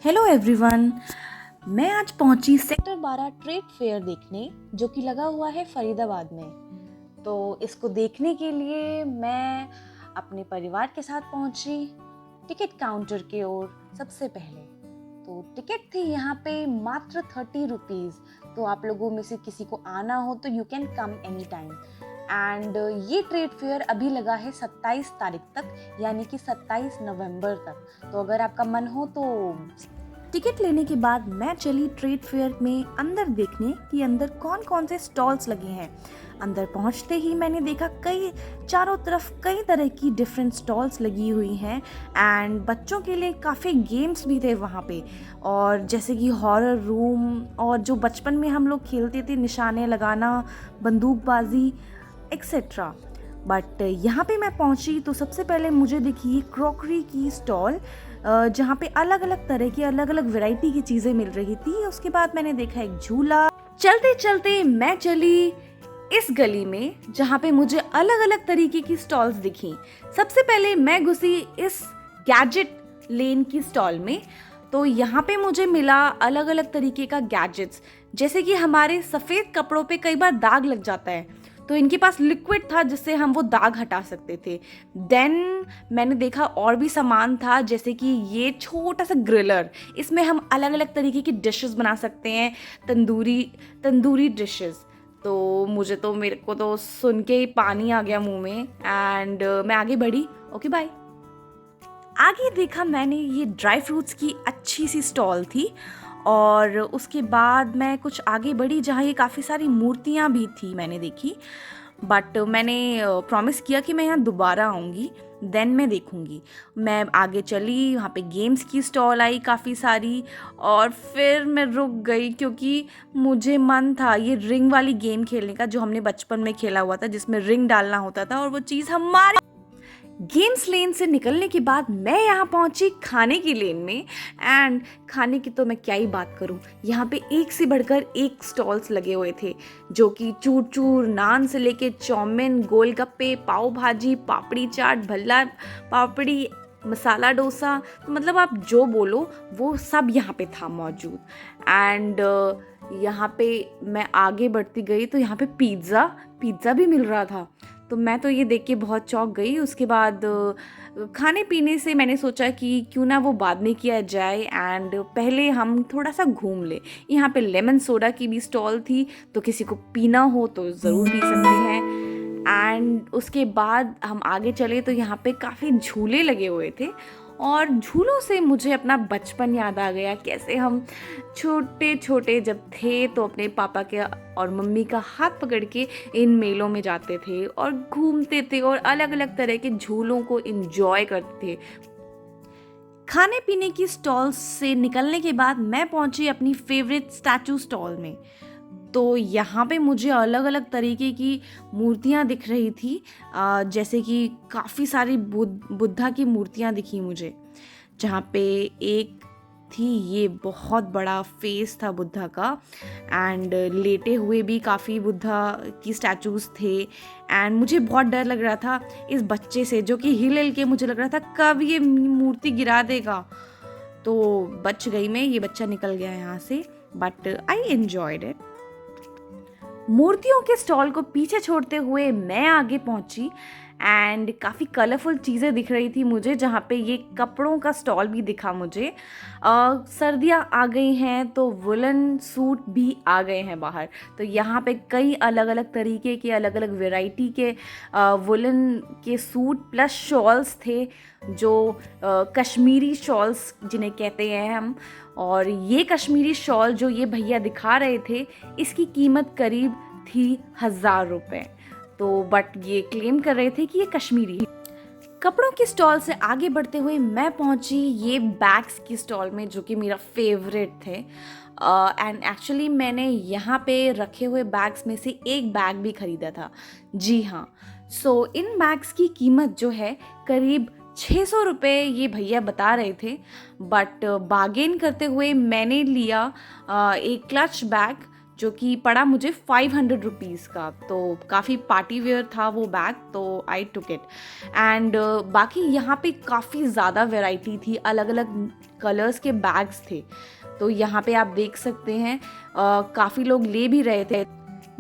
Hello everyone. मैं आज पहुंची सेक्टर 12 ट्रेड फेयर देखने, जो कि लगा हुआ है फरीदाबाद में। तो इसको देखने के लिए मैं अपने परिवार के साथ पहुंची टिकट काउंटर की ओर। सबसे पहले तो टिकट थी यहाँ पे मात्र 30 रुपीज़। तो आप लोगों में से किसी को आना हो तो you can come any time. And ये ट्रेड फेयर अभी लगा है 27 तारीख तक, यानी कि 27 नवंबर तक। तो अगर आपका मन हो तो टिकट लेने के बाद मैं चली ट्रेड फेयर में अंदर देखने कि अंदर कौन कौन से स्टॉल्स लगे हैं। अंदर पहुंचते ही मैंने देखा चारों तरफ कई तरह की डिफरेंट स्टॉल्स लगी हुई हैं। एंड बच्चों के लिए काफ़ी गेम्स भी थे वहाँ पे, और जैसे कि हॉरर रूम, और जो बचपन में हम लोग खेलते थे, निशाने लगाना, बंदूकबाजी एक्सेट्रा। बट यहाँ पे मैं पहुँची तो सबसे पहले मुझे दिखी क्रॉकरी की स्टॉल, जहाँ पे अलग अलग तरह की अलग अलग वैरायटी की चीज़ें मिल रही थी। उसके बाद मैंने देखा एक झूला। चलते चलते मैं चली इस गली में जहाँ पे मुझे अलग अलग तरीके की स्टॉल्स दिखी। सबसे पहले मैं घुसी इस गैजेट लेन की स्टॉल में। तो यहाँ पे मुझे मिला अलग अलग तरीके का गैजेट्स, जैसे कि हमारे सफ़ेद कपड़ों पे कई बार दाग लग जाता है, तो इनके पास लिक्विड था जिससे हम वो दाग हटा सकते थे। देन मैंने देखा और भी सामान था, जैसे कि ये छोटा सा ग्रिलर, इसमें हम अलग अलग तरीके की डिशेस बना सकते हैं, तंदूरी डिशेस। तो मेरे को तो सुन के ही पानी आ गया मुंह में। एंड मैं आगे बढ़ी। Okay bye. आगे देखा मैंने ये ड्राई फ्रूट्स की अच्छी सी स्टॉल थी, और उसके बाद मैं कुछ आगे बढ़ी जहाँ ये काफ़ी सारी मूर्तियाँ भी थी मैंने देखी। बट मैंने प्रॉमिस किया कि मैं यहाँ दोबारा आऊँगी, देन मैं देखूँगी। मैं आगे चली, वहाँ पे गेम्स की स्टॉल आई काफ़ी सारी, और फिर मैं रुक गई क्योंकि मुझे मन था ये रिंग वाली गेम खेलने का, जो हमने बचपन में खेला हुआ था, जिसमें रिंग डालना होता था, और वो चीज़ हमारे गेम्स लेन से निकलने के बाद मैं यहाँ पहुँची खाने की लेन में। एंड खाने की तो मैं क्या ही बात करूँ, यहाँ पे एक से बढ़कर एक स्टॉल्स लगे हुए थे, जो कि चूर चूर नान से लेके चाउमीन, गोलगप्पे, पाव भाजी, पापड़ी चाट, भल्ला पापड़ी, मसाला डोसा, तो मतलब आप जो बोलो वो सब यहाँ पे था मौजूद। एंड यहाँ पे मैं आगे बढ़ती गई तो यहाँ पे पिज़्ज़ा भी मिल रहा था। तो मैं तो ये देख के बहुत चौंक गई। उसके बाद खाने पीने से मैंने सोचा कि क्यों ना वो बाद में किया जाए, एंड पहले हम थोड़ा सा घूम ले। यहाँ पे लेमन सोडा की भी स्टॉल थी, तो किसी को पीना हो तो ज़रूर पी सकते हैं। एंड उसके बाद हम आगे चले तो यहाँ पे काफ़ी झूले लगे हुए थे, और झूलों से मुझे अपना बचपन याद आ गया। कैसे हम छोटे छोटे जब थे तो अपने पापा के और मम्मी का हाथ पकड़ के इन मेलों में जाते थे और घूमते थे, और अलग अलग तरह के झूलों को एंजॉय करते थे। खाने पीने की स्टॉल से निकलने के बाद मैं पहुंची अपनी फेवरेट स्टैचू स्टॉल में। तो यहाँ पे मुझे अलग अलग तरीके की मूर्तियाँ दिख रही थी, जैसे कि काफ़ी सारी बुद्धा की मूर्तियाँ दिखी मुझे, जहाँ पे एक थी, ये बहुत बड़ा फेस था बुद्धा का। एंड लेटे हुए भी काफ़ी बुद्धा की स्टैचूज़ थे। एंड मुझे बहुत डर लग रहा था इस बच्चे से, जो कि हिल हिल के मुझे लग रहा था कब ये मूर्ति गिरा देगा। तो बच गई मैं, ये बच्चा निकल गया यहाँ से, बट आई एन्जॉयड इट। मूर्तियों के स्टॉल को पीछे छोड़ते हुए मैं आगे पहुंची, एंड काफ़ी कलरफुल चीज़ें दिख रही थी मुझे, जहाँ पे ये कपड़ों का स्टॉल भी दिखा मुझे। सर्दियाँ आ गई हैं तो वुलन सूट भी आ गए हैं बाहर। तो यहाँ पे कई अलग अलग तरीके के, अलग अलग वैरायटी के वुलन के सूट प्लस शॉल्स थे, जो कश्मीरी शॉल्स जिन्हें कहते हैं हम। और ये कश्मीरी शॉल जो ये भैया दिखा रहे थे, इसकी कीमत करीब थी 1000 रुपये। तो बट ये क्लेम कर रहे थे कि ये कश्मीरी है। कपड़ों की स्टॉल से आगे बढ़ते हुए मैं पहुंची ये बैग्स की स्टॉल में, जो कि मेरा फेवरेट थे। एंड एक्चुअली मैंने यहाँ पे रखे हुए बैग्स में से एक बैग भी ख़रीदा था। जी हाँ। सो इन बैग्स की कीमत जो है करीब 600 रुपये ये भैया बता रहे थे, बट बार्गेन करते हुए मैंने लिया एक क्लच बैग, जो कि पड़ा मुझे 500 रुपीज़ का। तो काफ़ी पार्टी वेयर था वो बैग, तो आई टुक इट। एंड बाकी यहाँ पे काफ़ी ज़्यादा वैरायटी थी, अलग अलग कलर्स के बैग्स थे। तो यहाँ पे आप देख सकते हैं काफ़ी लोग ले भी रहे थे।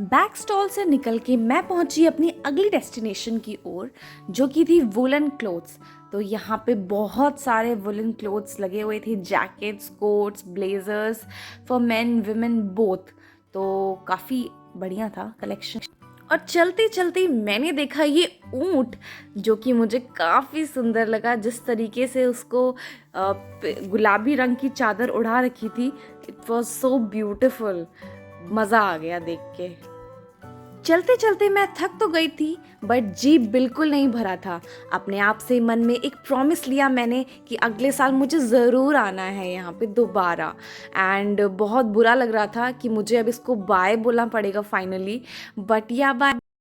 बैग स्टॉल से निकल के मैं पहुंची अपनी अगली डेस्टिनेशन की ओर, जो कि थी वुलन क्लोथ्स। तो यहाँ पे बहुत सारे वुलन क्लोथ्स लगे हुए थे, jackets, quotes, blazers for main women both. तो काफ़ी बढ़िया था कलेक्शन। और चलते चलते मैंने देखा ये ऊंट, जो कि मुझे काफ़ी सुंदर लगा। जिस तरीके से उसको गुलाबी रंग की चादर उड़ा रखी थी, इट वॉज सो ब्यूटिफुल। मज़ा आ गया देख के। चलते चलते मैं थक तो गई थी, बट जी बिल्कुल नहीं भरा था। अपने आप से मन में एक प्रॉमिस लिया मैंने कि अगले साल मुझे ज़रूर आना है यहाँ पे दोबारा। एंड बहुत बुरा लग रहा था कि मुझे अब इसको बाय बोलना पड़ेगा फाइनली, बट या बाय।